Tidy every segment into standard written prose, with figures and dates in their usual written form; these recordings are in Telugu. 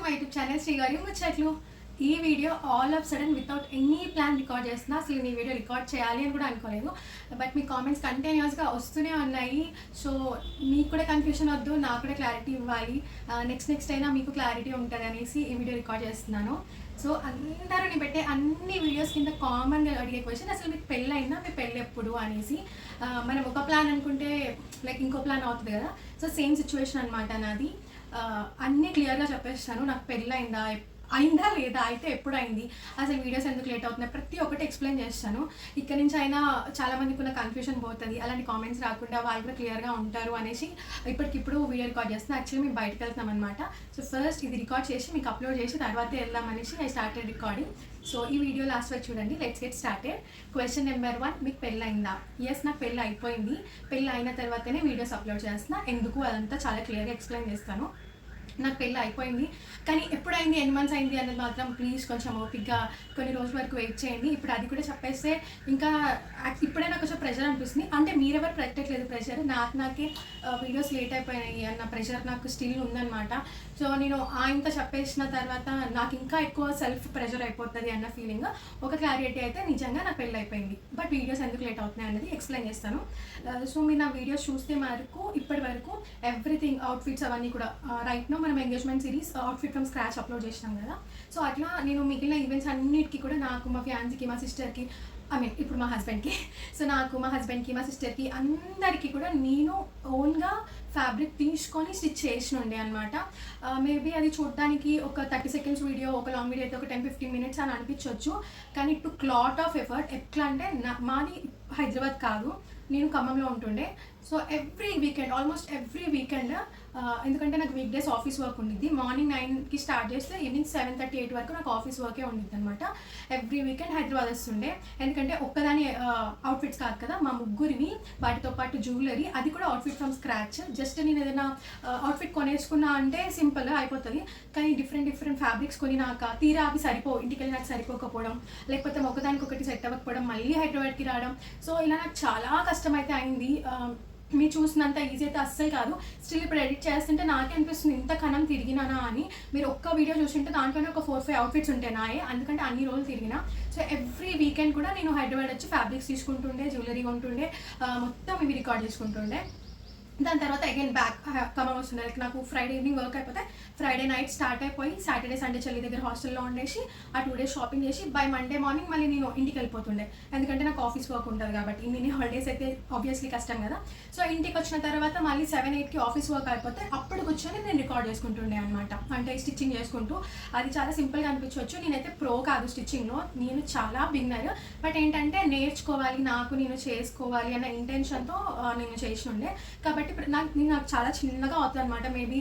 మై యూట్యూబ్ ఛానల్ శ్రీగారి ముచ్చట్లు. ఈ video all of sudden without any plan record చేస్తున్నా. అసలు ఈ వీడియో రికార్డ్ చేయాలి అని కూడా అనుకోలేదు. బట్ మీ కామెంట్స్ కంటిన్యూస్గా వస్తూనే ఉన్నాయి. సో మీకు కూడా కన్ఫ్యూషన్ వద్దు, నాకు కూడా క్లారిటీ ఇవ్వాలి. నెక్స్ట్ అయినా మీకు క్లారిటీ ఉంటుంది అనేసి ఈ వీడియో రికార్డ్ చేస్తున్నాను. సో అందరూ నేను పెట్టే అన్ని వీడియోస్ కింద కామన్గా అడిగే క్వశ్చన్, అసలు మీకు పెళ్ళి అయిందా, మీ పెళ్ళి ఎప్పుడు అనేసి. మనం ఒక ప్లాన్ అనుకుంటే లైక్ ఇంకో ప్లాన్ అవుతుంది కదా. సో సేమ్ సిచ్యువేషన్ అనమాట నాది. అన్నీ క్లియర్గా చెప్పేస్తాను. నాకు పెళ్ళి అయిందా లేదా, అయితే ఎప్పుడు అయింది, అసలు వీడియోస్ ఎందుకు లేట్ అవుతున్నాయి, ప్రతి ఒక్కటి ఎక్స్ప్లెయిన్ చేస్తాను. ఇక్కడ నుంచి అయినా చాలా మందికి ఉన్న కన్ఫ్యూషన్ పోతుంది, అలాంటి కామెంట్స్ రాకుండా వాళ్ళు కూడా క్లియర్గా ఉంటారు అనేసి ఇప్పటికిప్పుడు వీడియో రికార్డ్ చేస్తున్నాను. యాక్చువల్లీ మేము బయటకు వెళ్తున్నాం అనమాట. సో ఫస్ట్ ఇది రికార్డ్ చేసి మీకు అప్లోడ్ చేసి తర్వాతే వెళ్దాం అనేసి ఐ స్టార్టెడ్ రికార్డింగ్. సో ఈ వీడియో లాస్ట్ వరకు చూడండి. Let's get started. Question number 1, మీకు పెళ్ళి అయిందా? ఎస్, నాకు పెళ్ళి అయిపోయింది. పెళ్ళి అయిన తర్వాతనే వీడియోస్ అప్లోడ్ చేస్తున్నా. ఎందుకు అదంతా చాలా క్లియర్గా ఎక్స్ప్లెయిన్ చేస్తాను. నాకు పెళ్ళి అయిపోయింది, కానీ ఎప్పుడైంది, ఎన్ని మంత్స్ అయింది అనేది మాత్రం ప్లీజ్ కొంచెం ఓపిక్గా కొన్ని రోజుల వరకు వెయిట్ చేయండి. ఇప్పుడు అది కూడా చెప్పేస్తే ఇంకా ఇప్పుడే నాకు కొంచెం ప్రెషర్ అనిపిస్తుంది. అంటే మీరెవరు పెట్టట్లేదు ప్రెషర్, నాకే వీడియోస్ లేట్ అయిపోయినాయి అన్న ప్రెషర్ నాకు స్టిల్ ఉందన్నమాట. సో నేను ఆయనతో చెప్పేసిన తర్వాత నాకు ఇంకా ఎక్కువ సెల్ఫ్ ప్రెషర్ అయిపోతుంది అన్న ఫీలింగ్. ఒక క్లారిటీ అయితే నిజంగా నాకు పెళ్ళి అయిపోయింది, బట్ వీడియోస్ ఎందుకు లేట్ అవుతున్నాయి అనేది ఎక్స్ప్లెయిన్ చేస్తాను. సో మీరు నా వీడియోస్ చూస్తే ఇప్పటి వరకు ఎవ్రీథింగ్ అవుట్ఫిట్స్ అవన్నీ కూడా రైట్ నో మనం engagement series outfit from scratch upload చేసినాం కదా. సో అట్లా నేను మిగిలిన ఈవెంట్స్ అన్నిటికీ కూడా నాకు, మా ఫ్యాన్స్కి, మా సిస్టర్కి, ఇప్పుడు మా హస్బెండ్కి, సో నాకు, మా హస్బెండ్కి, మా సిస్టర్కి అందరికీ కూడా నేను ఓన్గా ఫ్యాబ్రిక్ తీసుకొని స్టిచ్ చేసినుండే అనమాట. మేబీ అది చూడడానికి ఒక 30 సెకండ్స్ వీడియో, ఒక లాంగ్ వీడియో అయితే ఒక 10-15 మినిట్స్ అని అనిపించవచ్చు. కానీ టు క్లాట్ ఆఫ్ ఎఫర్ట్. ఎట్లా అంటే మాది హైదరాబాద్ కాదు, నేను ఖమ్మంలో ఉంటుండే. సో ఆల్మోస్ట్ ఎవ్రీ వీకెండ్, ఎందుకంటే నాకు వీక్ డేస్ ఆఫీస్ వర్క్ ఉండిద్ది. మార్నింగ్ 9కి స్టార్ట్ చేస్తే ఈవినింగ్ 7:30-8 వరకు నాకు ఆఫీస్ వర్కే ఉండిద్ది అనమాట. ఎవ్రీ వీకెండ్ హైదరాబాద్ వస్తుండే. ఎందుకంటే ఒక్కదాని అవుట్ఫిట్స్ కాదు కదా, మా ముగ్గురివి, వాటితో పాటు జ్యువెలరీ, అది కూడా అవుట్ఫిట్ ఫ్రమ్ స్క్రాచ్. జస్ట్ నేను ఏదైనా అవుట్ఫిట్ కొనేసుకున్నా అంటే సింపుల్గా అయిపోతుంది. కానీ డిఫరెంట్ ఫ్యాబ్రిక్స్ కొని నాకు తీరా అవి ఇంటికి వెళ్ళి నాకు సరిపోకపోవడం, లేకపోతే ఒకదానికొకటి సెట్ అవ్వకపోవడం, మళ్ళీ హైదరాబాద్కి రావడం. సో ఇలా నాకు చాలా కష్టమైతే అయింది. మీరు చూసినంత ఈజీ అయితే అస్సలు కాదు. స్టిల్ ఇప్పుడు ఎడిట్ చేస్తుంటే నాకే అనిపిస్తుంది ఇంత కణం తిరిగినానా అని. మీరు ఒక్క వీడియో చూసింటే దాంట్లోనే ఒక 4-5 అవుట్ఫిట్స్ ఉంటాయి నాయే, ఎందుకంటే అన్ని రోజులు తిరిగినా. సో ఎవ్రీ వీకెండ్ కూడా నేను హైదరాబాద్ వచ్చి ఫ్యాబ్రిక్స్ తీసుకుంటుండే, జ్యువెలరీ కొంటుండే, మొత్తం ఇవి రికార్డ్ చేసుకుంటుండే. దాని తర్వాత అగైన్ బ్యాక్ ఖమ్మం వస్తుండే. లైక్ నాకు ఫ్రైడే ఈవినింగ్ వర్క్ అయిపోతే ఫ్రైడే నైట్ స్టార్ట్ అయిపోయి సాటర్డే సండే చెల్లి దగ్గర హాస్టల్లో ఉండేసి ఆ 2 days షాపింగ్ చేసి బై మండే మార్నింగ్ మళ్ళీ నేను ఇంటికి వెళ్ళిపోతుండే. ఎందుకంటే నాకు ఆఫీస్ వర్క్ ఉంటుంది కాబట్టి. ఇన్ని హాలిడేస్ అయితే ఆబ్వియస్లీ కష్టం కదా. సో ఇంటికి వచ్చిన తర్వాత మళ్ళీ 7-8కి ఆఫీస్ వర్క్ అయిపోతే అప్పుడు కూర్చొని నేను రికార్డ్ చేసుకుంటుండే అనమాట. అంటే స్టిచ్చింగ్ చేసుకుంటూ. అది చాలా సింపుల్గా అనిపించవచ్చు. నేనైతే ప్రో కాదు స్టిచ్చింగ్లో, నేను చాలా బిగినర్. బట్ ఏంటంటే నేర్చుకోవాలి, నేను చేసుకోవాలి అన్న ఇంటెన్షన్తో నేను చేసి ఉండే. కాబట్టి నాకు చాలా చిన్నగా అవుతుంది అనమాట. మేబీ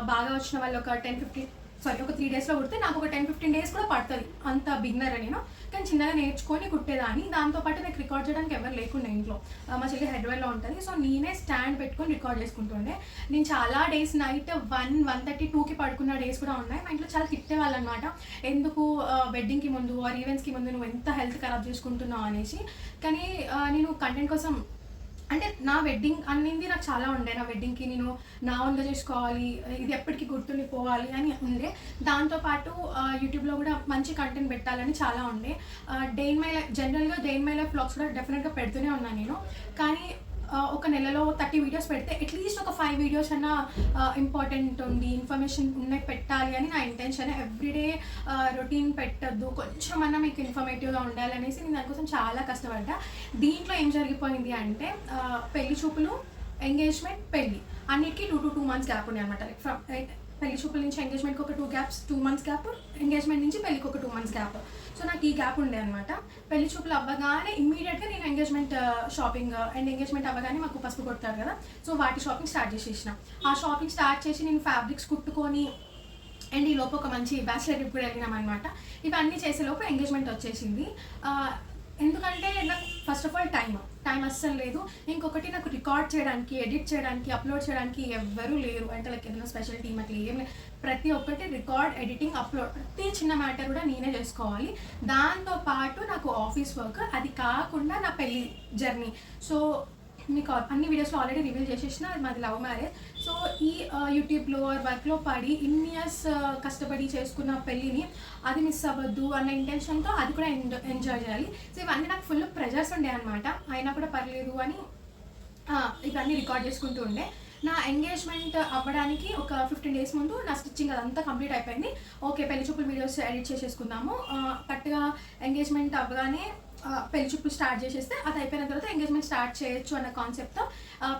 బాగా వచ్చిన వాళ్ళు ఒక 3 daysలో కుడితే నాకు ఒక 10-15 days కూడా పడుతుంది. అంత బిగినర్ నేను. కానీ చిన్నగా నేర్చుకొని కుట్టేదాన్ని. దాంతోపాటు నాకు రికార్డ్ చేయడానికి ఎవరు లేకుండా ఇంట్లో. మా చెల్లి హైదరాబాద్లో ఉంటుంది. సో నేనే స్టాండ్ పెట్టుకొని రికార్డ్ చేసుకుంటుండే. నేను చాలా డేస్ నైట్ 1-1:30, 2కి పడుకున్న డేస్ కూడా ఉన్నాయి. మా ఇంట్లో చాలా తిట్టేవాళ్ళు అనమాట, ఎందుకు వెడ్డింగ్కి ముందు ఆర్ ఈవెంట్స్కి ముందు నువ్వు ఎంత హెల్త్ ఖరాబ్ చేసుకుంటున్నావు అనేసి. కానీ నేను కంటెంట్ కోసం, అంటే నా వెడ్డింగ్ అన్నింది నాకు చాలా ఉండే. నా వెడ్డింగ్కి నేను నా ఓన్గా చేసుకోవాలి, ఇది ఎప్పటికీ గుర్తుండిపోవాలి అని ఉండే. దాంతోపాటు యూట్యూబ్లో కూడా మంచి కంటెంట్ పెట్టాలని చాలా ఉండే. డే ఇన్ మై లైఫ్, జనరల్గా day in my life vlogs కూడా డెఫినెట్గా పెడుతూనే ఉన్నాను నేను. కానీ ఒక నెలలో 30 వీడియోస్ పెడితే అట్లీస్ట్ ఒక 5 వీడియోస్ అన్నా ఇంపార్టెంట్ ఉండి ఇన్ఫర్మేషన్ ఉన్నాయి పెట్టాలి అని నా ఇంటెన్షన్. ఎవ్రీడే రొటీన్ పెట్టద్దు, కొంచెం అన్నా మీకు ఇన్ఫర్మేటివ్గా ఉండాలనేసి నేను దానికోసం చాలా కష్టపడ్డా. దీంట్లో ఏం జరిగిపోయింది అంటే పెళ్లి చూపులు, ఎంగేజ్మెంట్, పెళ్ళి అన్నిటికీ 2 months గ్యాప్ ఉండే అనమాట. లైక్ పెళ్లి చూపుల నుంచి ఎంగేజ్మెంట్కి ఒక 2 months గ్యాప్, ఎంగేజ్మెంట్ నుంచి పెళ్ళికి ఒక 2 months గ్యాప్. సో నాకు ఈ గ్యాప్ ఉండే అనమాట. పెళ్లి చూపులు అవ్వగానే ఇమ్మీడియట్గా నేను ఎంగేజ్మెంట్ షాపింగ్, అండ్ ఎంగేజ్మెంట్ అవ్వగానే మాకు పసుపు కొడతారు కదా, సో వాటి షాపింగ్ స్టార్ట్ చేసేసిన. ఆ షాపింగ్ స్టార్ట్ చేసి నేను ఫ్యాబ్రిక్స్ కుట్టుకొని, అండ్ ఈ లోపు ఒక మంచి బ్యాచిలర్ ట్రిప్ కూడా వెళ్ళినాం అనమాట. ఇవన్నీ చేసేలోపు ఎంగేజ్మెంట్ వచ్చేసింది. ఎందుకంటే నాకు ఫస్ట్ ఆఫ్ ఆల్ టైం అస్సలు లేదు. ఇంకొకటి నాకు రికార్డ్ చేయడానికి, ఎడిట్ చేయడానికి, అప్లోడ్ చేయడానికి ఎవ్వరూ లేరు. అంటే లైక్ ఏదైనా స్పెషల్ టీమ్ అట్లా ఏం లేదు. ప్రతి ఒక్కటి రికార్డ్, ఎడిటింగ్, అప్లోడ్, ప్రతి చిన్న మ్యాటర్ కూడా నేనే చేసుకోవాలి. దాంతోపాటు నాకు ఆఫీస్ వర్క్, అది కాకుండా నా పెళ్ళి జర్నీ. సో మీకు అన్ని వీడియోస్లో ఆల్రెడీ రివీల్ చేసేసిన అది మాది లవ్ మ్యారేజ్. సో ఈ యూట్యూబ్లో వర్క్లో పడి ఇన్ని ఇయర్స్ కష్టపడి చేసుకున్న పెళ్ళిని అది మిస్ అవ్వద్దు అన్న ఇంటెన్షన్తో అది కూడా ఎంజాయ్ చేయాలి. సో ఇవన్నీ నాకు ఫుల్ ప్రెజర్స్ ఉండే అనమాట. అయినా కూడా పర్లేదు అని ఇవన్నీ రికార్డ్ చేసుకుంటూ ఉండే. నా ఎంగేజ్మెంట్ అవ్వడానికి ఒక 15 days ముందు నా స్టిచ్చింగ్ అదంతా కంప్లీట్ అయిపోయింది. ఓకే, పెళ్లి చూపులు వీడియోస్ ఎడిట్ చేసేసుకుందాము. కరెక్ట్గా ఎంగేజ్మెంట్ అవ్వగానే పెళ్లి చూపులు స్టార్ట్ చేసేస్తే అది అయిపోయిన తర్వాత ఎంగేజ్మెంట్ స్టార్ట్ చేయొచ్చు అన్న కాన్సెప్ట్తో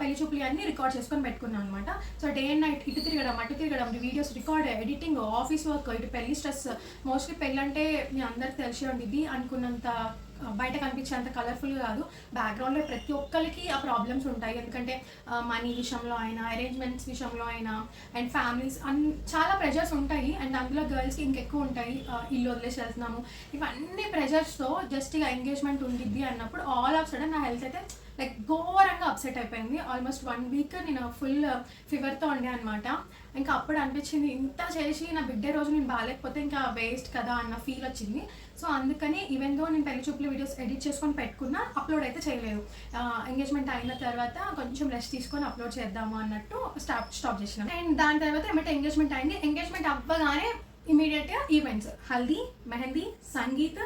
పెళ్లి చూపులు అన్నీ రికార్డ్ చేసుకొని పెట్టుకున్నాను అనమాట. సో డే అండ్ నైట్ ఇటు తిరగడం అటు తిరగడం, videos record, editing, office work, ఇటు పెళ్లి స్ట్రెస్. మోస్ట్లీ పెళ్ళి అంటే మీ అందరికి తెలిసి ఉండిద్ది, అనుకున్నంత బయట కనిపించేంత కలర్ఫుల్గా కాదు. బ్యాక్గ్రౌండ్లో ప్రతి ఒక్కరికి ఆ ప్రాబ్లమ్స్ ఉంటాయి. ఎందుకంటే మనీ విషయంలో అయినా, అరేంజ్మెంట్స్ విషయంలో అయినా, అండ్ ఫ్యామిలీస్ చాలా ప్రెషర్స్ ఉంటాయి. అండ్ అందులో గర్ల్స్కి ఇంకెక్కువ ఉంటాయి. ఇల్లు వదిలేసి వెళ్తున్నాము, ఇవన్నీ ప్రెషర్స్తో జస్ట్ ఇక ఎంగేజ్మెంట్ ఉండిద్ది అన్నప్పుడు ఆల్ ఆఫ్ సడన్ నా హెల్త్ అయితే లైక్ ఘోరంగా అప్సెట్ అయిపోయింది. ఆల్మోస్ట్ 1 week నేను ఫుల్ ఫీవర్తో ఉండే అనమాట. ఇంకా అప్పుడు అనిపించింది ఇంత చేసి నా బిడ్డే రోజు నేను బాగాలేకపోతే ఇంకా వేస్ట్ కదా అన్న ఫీల్ వచ్చింది. సో అందుకని ఈవెన్ దో నేను పెళ్లి చూపుల వీడియోస్ ఎడిట్ చేసుకొని పెట్టుకున్నా, అప్లోడ్ అయితే చేయలేదు. ఎంగేజ్మెంట్ అయిన తర్వాత కొంచెం రెస్ట్ తీసుకొని అప్లోడ్ చేద్దాము అన్నట్టు స్టాప్ చేసినాం. అండ్ దాని తర్వాత ఏమంటే ఎంగేజ్మెంట్ అయింది. ఎంగేజ్మెంట్ అవ్వగానే ఇమీడియట్గా ఈవెంట్స్, హల్దీ, మెహందీ, సంగీత్,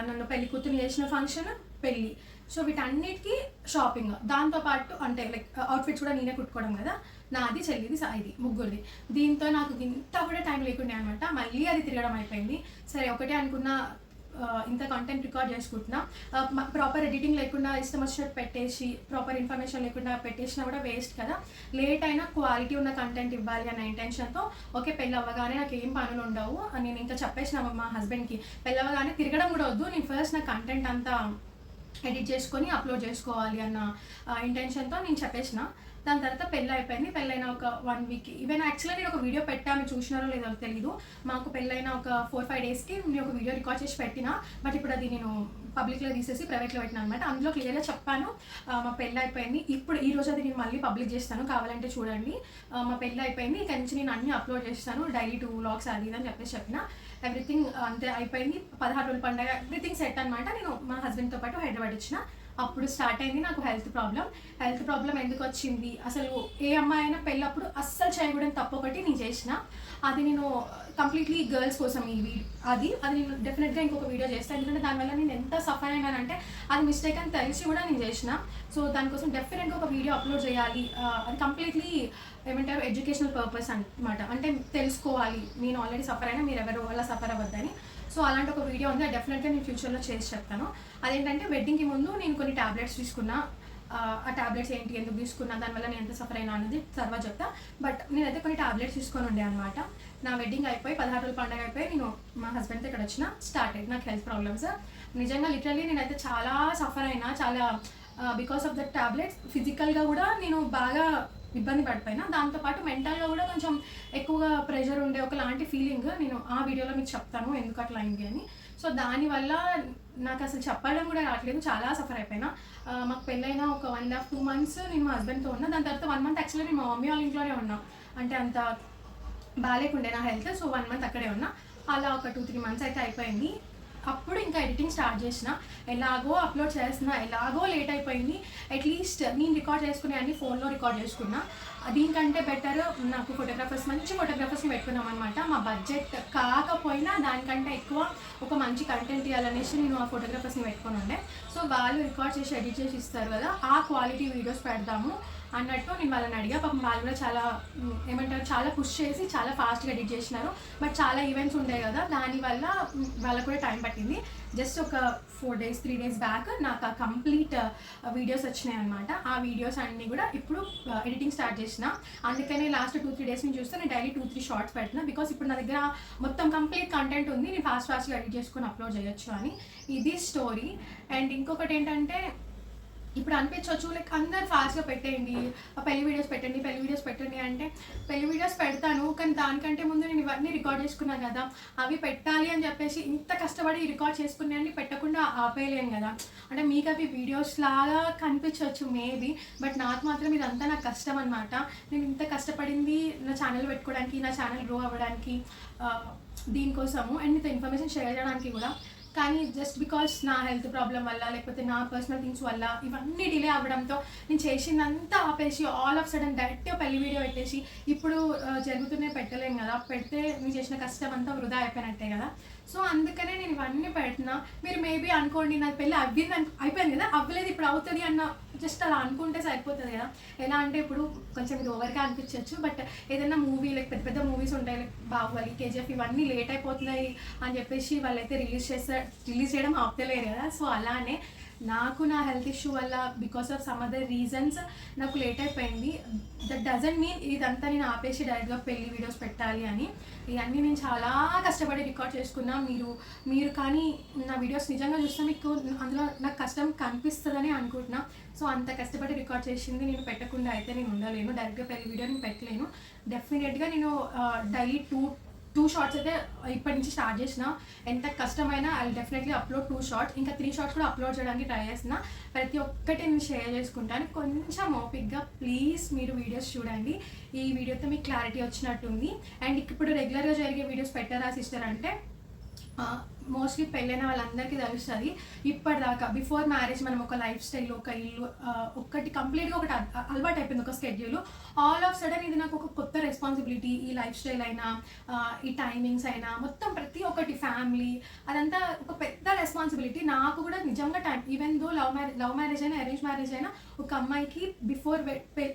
నన్ను పెళ్లి కూతురు చేసిన ఫంక్షన్, పెళ్ళి. సో వీటన్నిటికీ షాపింగ్, దాంతోపాటు అంటే లైక్ అవుట్ఫిట్స్ కూడా నేనే కుట్టుకోవడం కదా, నాది, చెల్లిది, సాయిది, ముగ్గురిది. దీంతో నాకు ఇంత కూడా టైం లేకుండే అనమాట. మళ్ళీ అది తిరగడం అయిపోయింది. సరే ఒకటే అనుకున్న, ఇంత కంటెంట్ రికార్డ్ చేసుకుంటున్నా, ప్రాపర్ ఎడిటింగ్ లేకుండా ఇష్టం వచ్చినట్టు పెట్టేసి ప్రాపర్ ఇన్ఫర్మేషన్ లేకుండా పెట్టేసినా కూడా వేస్ట్ కదా. లేట్ అయినా క్వాలిటీ ఉన్న కంటెంట్ ఇవ్వాలి అన్న ఇంటెన్షన్తో ఓకే పెళ్ళి అవ్వగానే నాకు ఏం పనులు ఉండవు, నేను ఇంకా చెప్పేసిన మా హస్బెండ్కి పెళ్ళి అవ్వగానే తిరగడం కూడా వద్దు, నేను ఫస్ట్ నా కంటెంట్ అంతా ఎడిట్ చేసుకొని అప్లోడ్ చేసుకోవాలి అన్న ఇంటెన్షన్తో నేను చెప్పేసిన. దాని తర్వాత పెళ్ళి అయిపోయింది. పెళ్ళైన ఒక 1 week, ఈవెన్ యాక్చువల్గా నేను ఒక వీడియో పెట్టాను, చూసినారో లేదో తెలీదు. మాకు పెళ్ళైన ఒక 4-5 daysకి నేను ఒక వీడియో రికార్డ్ చేసి పెట్టినా, బట్ ఇప్పుడు అది నేను పబ్లిక్లో తీసేసి ప్రైవేట్లో పెట్టినా అనమాట. అందులో క్లియర్గా చెప్పాను మా పెళ్ళి అయిపోయింది. ఇప్పుడు ఈ రోజు అది నేను మళ్ళీ పబ్లిక్ చేస్తాను, కావాలంటే చూడండి. మా పెళ్ళి అయిపోయింది, ఇక నుంచి నేను అన్నీ అప్లోడ్ చేస్తాను, డైలీ 2 vlogs అది అని చెప్పిన. ఎవ్రీథింగ్ అంతే అయిపోయింది. 16 రోజుల పండగ, ఎవ్రీథింగ్ సెట్ అనమాట. నేను మా హస్బెండ్తో పాటు హైదరాబాద్ వచ్చిన. అప్పుడు స్టార్ట్ అయింది నాకు హెల్త్ ప్రాబ్లం ఎందుకు వచ్చింది, అసలు ఏ అమ్మాయి అయినా పెళ్ళప్పుడు అస్సలు చేయకూడని తప్పు ఒకటి నేను చేసిన. అది నేను కంప్లీట్లీ గర్ల్స్ కోసం అది నేను డెఫినెట్గా ఇంకొక వీడియో చేస్తాను. ఎందుకంటే దానివల్ల నేను ఎంత సఫర్ అయినానంటే అది మిస్టేక్ అని తెలిసి కూడా నేను చేసిన. సో దానికోసం డెఫినెట్గా ఒక వీడియో అప్లోడ్ చేయాలి. అది కంప్లీట్లీ ఏమంటారు ఎడ్యుకేషనల్ పర్పస్ అనమాట. అంటే తెలుసుకోవాలి, నేను ఆల్రెడీ సఫర్ అయినా మీరు ఎవరు అలా సఫర్ అవ్వద్దని. సో అలాంటి ఒక వీడియో ఉంది, డెఫినెట్గా నేను ఫ్యూచర్లో చేసి చెప్తాను. అదేంటంటే వెడ్డింగ్కి ముందు నేను కొన్ని టాబ్లెట్స్ తీసుకున్నా. ఆ టాబ్లెట్స్ ఏంటి, ఎందుకు తీసుకున్నా, దానివల్ల నేను ఎంత సఫర్ అయినా అనేది తర్వాత చెప్తా. బట్ నేనైతే కొన్ని టాబ్లెట్స్ తీసుకొని ఉండే అనమాట. నా వెడ్డింగ్ అయిపోయి 16 రోజుల పండుగ అయిపోయి నేను మా హస్బెండ్తో ఇక్కడ వచ్చిన స్టార్ట్ అయ్యింది నాకు హెల్త్ ప్రాబ్లమ్స్. నిజంగా లిటరల్లీ నేనైతే చాలా సఫర్ అయినా, చాలా బికాస్ ఆఫ్ దట్ టాబ్లెట్స్. ఫిజికల్గా కూడా నేను బాగా ఇబ్బంది పడిపోయినా, దాంతోపాటు మెంటల్గా కూడా కొంచెం ఎక్కువగా ప్రెషర్ ఉండే ఒకలాంటి ఫీలింగ్. నేను ఆ వీడియోలో మీకు చెప్తాను ఎందుకు అట్లా అయింది అని. సో దానివల్ల నాకు అసలు చెప్పడం కూడా రావట్లేదు, చాలా సఫర్ అయిపోయినా. మాకు పెళ్ళైన ఒక 1.5-2 months నేను మా హస్బెండ్తో ఉన్నా. దాని తర్వాత 1 month యాక్చువల్లీ నేను మా మమ్మీ వాళ్ళ ఇంట్లోనే ఉన్నా. అంటే అంత బాగాలేకుండే నా హెల్త్. సో 1 month అక్కడే ఉన్నా. అలా ఒక 2-3 months అయితే అయిపోయింది. అప్పుడు ఇంకా ఎడిటింగ్ స్టార్ట్ చేసిన. ఎలాగో అప్లోడ్ చేస్తున్నా, ఎలాగో లేట్ అయిపోయింది. అట్లీస్ట్ నేను రికార్డ్ చేసుకునే అన్ని ఫోన్లో రికార్డ్ చేసుకున్నా. దీనికంటే బెటర్ నాకు మంచి ఫోటోగ్రాఫర్స్ని పెట్టుకున్నాం అనమాట. మా బడ్జెట్ కాకపోయినా దానికంటే ఎక్కువ ఒక మంచి కంటెంట్ ఇవ్వాలనేసి నేను ఆ ఫోటోగ్రాఫర్స్ని పెట్టుకొని ఉండే. సో వాళ్ళు రికార్డ్ చేసి ఎడిట్ చేసి ఇస్తారు కదా, ఆ క్వాలిటీ వీడియోస్ పెడదాము అన్నట్టు నేను వాళ్ళని అడిగా. పాపం వాళ్ళు కూడా చాలా చాలా పుష్ చేసి చాలా ఫాస్ట్గా ఎడిట్ చేసినారు. బట్ చాలా ఈవెంట్స్ ఉండే కదా, దానివల్ల వాళ్ళకు కూడా టైం పట్టింది. జస్ట్ ఒక 3 days బ్యాక్ నాకు ఆ కంప్లీట్ వీడియోస్ వచ్చినాయి అనమాట. ఆ వీడియోస్ అన్నీ కూడా ఇప్పుడు ఎడిటింగ్ స్టార్ట్ చేసిన. అందుకనే లాస్ట్ 2-3 days నుంచి చూస్తే నేను డైలీ 2-3 షార్ట్స్ పెడుతున్నా. బికాస్ ఇప్పుడు నా దగ్గర మొత్తం కంప్లీట్ కంటెంట్ ఉంది, నేను ఫాస్ట్గా ఎడిట్ చేసుకొని అప్లోడ్ చేయొచ్చు అని. ఇది స్టోరీ. అండ్ ఇంకొకటి ఏంటంటే, ఇప్పుడు అనిపించవచ్చు లైక్ అందరు ఫాస్ట్గా పెట్టేయండి, పెళ్లి వీడియోస్ పెట్టండి అంటే పెళ్లి వీడియోస్ పెడతాను, కానీ దానికంటే ముందు నేను ఇవన్నీ రికార్డ్ చేసుకున్నాను కదా, అవి పెట్టాలి అని చెప్పేసి ఇంత కష్టపడి రికార్డ్ చేసుకున్నాయని పెట్టకుండా ఆపేయలేను కదా. అంటే మీకు అవి వీడియోస్ లాగా కనిపించవచ్చు మేబీ, బట్ నాకు మాత్రం ఇదంతా నాకు కష్టం అనమాట. నేను ఇంత కష్టపడింది నా ఛానల్ పెట్టుకోవడానికి, నా ఛానల్ గ్రో అవ్వడానికి, దీనికోసము అండ్ మీతో ఇన్ఫర్మేషన్ షేర్ చేయడానికి కూడా. కానీ జస్ట్ బికాస్ నా హెల్త్ ప్రాబ్లం వల్ల లేకపోతే నా పర్సనల్ థింగ్స్ వల్ల ఇవన్నీ డిలే అవ్వడంతో నేను చేసిందంతా ఆపేసి ఆల్ ఆఫ్ సడన్ డైరెక్ట్గా పెళ్లి వీడియో పెట్టేసి ఇప్పుడు జరుగుతూనే పెట్టలేము కదా, పెడితే మీరు చేసిన కష్టం అంతా వృధా అయిపోయినట్టే కదా. సో అందుకనే నేను ఇవన్నీ పెడుతున్నా. మీరు మేబీ అనుకోండి నాకు పెళ్ళి అయిపోయింది కదా, అవ్వలేదు ఇప్పుడు అవుతుంది అన్న జస్ట్ అలా అనుకుంటే సరిపోతుంది కదా. ఎలా అంటే ఇప్పుడు కొంచెం ఇది ఓవర్గా అనిపించవచ్చు, బట్ ఏదైనా మూవీ లైక్ పెద్ద పెద్ద మూవీస్ ఉంటాయి లైక్ బాహుబలి, కేజీఎఫ్ ఇవన్నీ లేట్ అయిపోతున్నాయి అని చెప్పేసి వాళ్ళైతే రిలీజ్ చేయడం ఆపుతలేరు కదా. సో అలానే నాకు నా హెల్త్ ఇష్యూ వల్ల because of some other reasons నాకు లేట్ అయిపోయింది. దట్ డజంట్ మీన్ ఇదంతా నేను ఆపేసి డైరెక్ట్గా పెళ్లి వీడియోస్ పెట్టాలి అని. ఇవన్నీ నేను చాలా కష్టపడి రికార్డ్ చేసుకున్నా. మీరు కానీ నా వీడియోస్ నిజంగా చూస్తే మీకు అందులో నాకు కష్టం కనిపిస్తుందని అనుకుంటున్నా. సో అంత కష్టపడి రికార్డ్ చేసింది నేను పెట్టకుండా అయితే నేను ఉండలేను. డైరెక్ట్గా పెళ్లి వీడియో నేను పెట్టలేను. డెఫినెట్గా నేను డైలీ టూ షార్ట్స్ అయితే ఇప్పటి నుంచి స్టార్ట్ చేసిన. ఎంత కష్టమైనా ఐ డెఫినెట్లీ అప్లోడ్ 2 షార్ట్స్, ఇంకా 3 షార్ట్స్ కూడా అప్లోడ్ చేయడానికి ట్రై చేస్తున్నా. ప్రతి ఒక్కటి నేను షేర్ చేసుకుంటాను. కొంచెం ఓపిక్గా ప్లీజ్ మీరు వీడియోస్ చూడండి. ఈ వీడియోతో మీకు క్లారిటీ వచ్చినట్టుంది. అండ్ ఇప్పుడు రెగ్యులర్గా జరిగే వీడియోస్ పెట్టారా సిస్టర్ అంటే మోస్ట్లీ పెళ్ళైన వాళ్ళందరికీ తెలుస్తుంది. ఇప్పటిదాకా బిఫోర్ మ్యారేజ్ మనం ఒక లైఫ్ స్టైల్, ఒక ఇల్లు, ఒకటి కంప్లీట్గా ఒకటి అలవాటు అయిపోయింది, ఒక స్కెడ్యూల్. ఆల్ ఆఫ్ సడన్ ఇది నాకు ఒక కొత్త రెస్పాన్సిబిలిటీ. ఈ లైఫ్ స్టైల్ అయినా, ఈ టైమింగ్స్ అయినా, మొత్తం ప్రతి ఒక్కటి ఫ్యామిలీ, అదంతా ఒక పెద్ద రెస్పాన్సిబిలిటీ. నాకు కూడా నిజంగా time, even though love marriage అయినా అరేంజ్ మ్యారేజ్ అయినా ఒక అమ్మాయికి before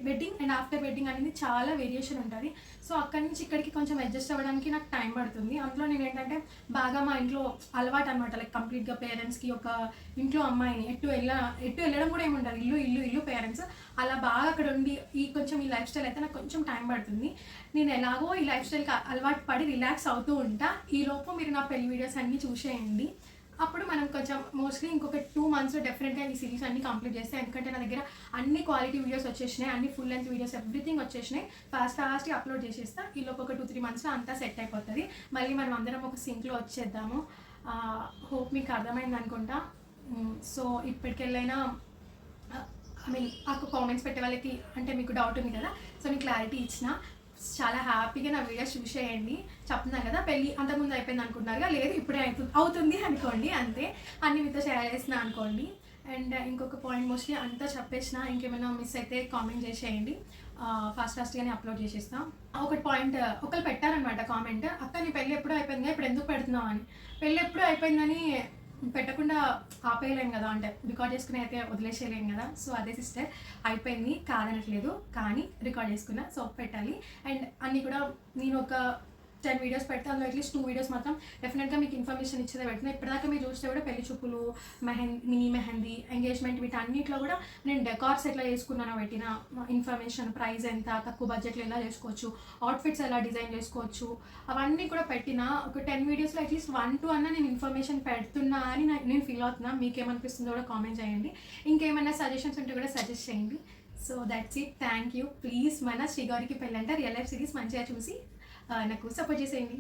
wedding and after wedding అనేది చాలా వేరియేషన్ ఉంటుంది. సో అక్కడి నుంచి ఇక్కడికి కొంచెం అడ్జస్ట్ అవ్వడానికి నాకు టైం పడుతుంది. అందులో నేను ఏంటంటే బాగా మా ఇంట్లో అలవాటు అనమాట, లైక్ కంప్లీట్గా పేరెంట్స్కి ఒక ఇంట్లో అమ్మాయిని ఎటు వెళ్ళడం కూడా ఏమి ఉండదు, ఇల్లు పేరెంట్స్ అలా బాగా అక్కడ ఉండి కొంచెం ఈ లైఫ్ స్టైల్ అయితే నాకు కొంచెం టైం పడుతుంది. నేను ఎలాగో ఈ లైఫ్ స్టైల్కి అలవాటు పడి రిలాక్స్ అవుతూ ఉంటా. ఈలోపు మీరు నా పెళ్లి వీడియోస్ అన్నీ చూసేయండి. అప్పుడు మనం కొంచెం మోస్ట్లీ ఇంకొక 2 monthsలో డెఫినెట్గా ఈ సిరీస్ అన్ని కంప్లీట్ చేస్తాయి. ఎందుకంటే నా దగ్గర అన్ని క్వాలిటీ వీడియోస్ వచ్చేసినాయి, అన్ని ఫుల్ లెంత్ వీడియోస్ ఎవ్రీథింగ్ వచ్చేసినాయి. ఫాస్ట్గా అప్లోడ్ చేసేస్తా. ఈలోపు ఒక 2-3 monthsలో అంతా సెట్ అయిపోతుంది. మళ్ళీ మనం అందరం ఒక సింక్లో వచ్చేద్దాము. హోప్ మీకు అర్థమైంది అనుకుంటా. సో ఇప్పటికెళ్ళైనా ఐ మీన్ నాకు కామెంట్స్ పెట్టే వాళ్ళకి అంటే మీకు డౌట్ ఉంది కదా, సో నేను క్లారిటీ ఇచ్చిన. చాలా హ్యాపీగా నా వీడియోస్ చూసేయండి. చెప్తున్నాను కదా పెళ్ళి అంతకుముందు అయిపోయింది అనుకుంటున్నారుగా, లేదు ఇప్పుడే అవుతుంది అనుకోండి, అంతే. అన్ని మీతో షేర్ చేసిన అనుకోండి. అండ్ ఇంకొక పాయింట్ మోస్ట్లీ అంతా చెప్పేసిన, ఇంకేమైనా మిస్ అయితే కామెంట్ చేసేయండి. ఫాస్ట్గానే అప్లోడ్ చేసేస్తాం. ఒకటి పాయింట్ ఒకరు పెట్టారనమాట కామెంట్, అక్క నీ పెళ్ళి ఎప్పుడూ అయిపోయిందిగా ఇప్పుడు ఎందుకు పెడుతున్నావు అని. పెళ్ళి ఎప్పుడూ అయిపోయిందని పెట్టకుండా ఆపేయలేము కదా, అంటే రికార్డ్ చేసుకుని అయితే వదిలేసేయలేము కదా. సో అదే సిస్టర్, అయిపోయింది కాదనట్లేదు, కానీ రికార్డ్ చేసుకున్నా, సో పెట్టాలి. అండ్ అన్నీ కూడా నేను ఒక 10 వీడియోస్ పెడితే అందులో అట్లీస్ట్ 2 వీడియోస్ మాత్రం డెఫినెట్గా మీకు ఇన్ఫర్మేషన్ ఇచ్చేదే పెడుతున్నా. ఇప్పటిదాకా మీరు చూస్తే కూడా పెళ్లి చూపులు, మినీ మెహందీ, ఎంగేజ్మెంట్ వీటన్నిటిలో కూడా నేను డెకార్స్ ఎట్లా చేసుకున్నానో పెట్టిన ఇన్ఫర్మేషన్, ప్రైస్ ఎంత, తక్కువ బడ్జెట్లో ఎలా చేసుకోవచ్చు, అవుట్ఫిట్స్ ఎలా డిజైన్ చేసుకోవచ్చు, అవన్నీ కూడా పెట్టిన. ఒక 10 వీడియోస్లో అట్లీస్ట్ 1-2 అన్న నేను ఇన్ఫర్మేషన్ పెడుతున్నా అని నేను ఫీల్ అవుతున్నా. మీకేమనిపిస్తుందో కూడా కామెంట్ చేయండి. ఇంకేమైనా సజెషన్స్ ఉంటే కూడా సజెస్ట్ చేయండి. So that's it, thank you. Please మన శ్రీగౌరికి పెళ్ళంట రియల్ లైఫ్ సిరీస్ మంచిగా చూసి నాకు సపోర్ట్ చేసేయండి.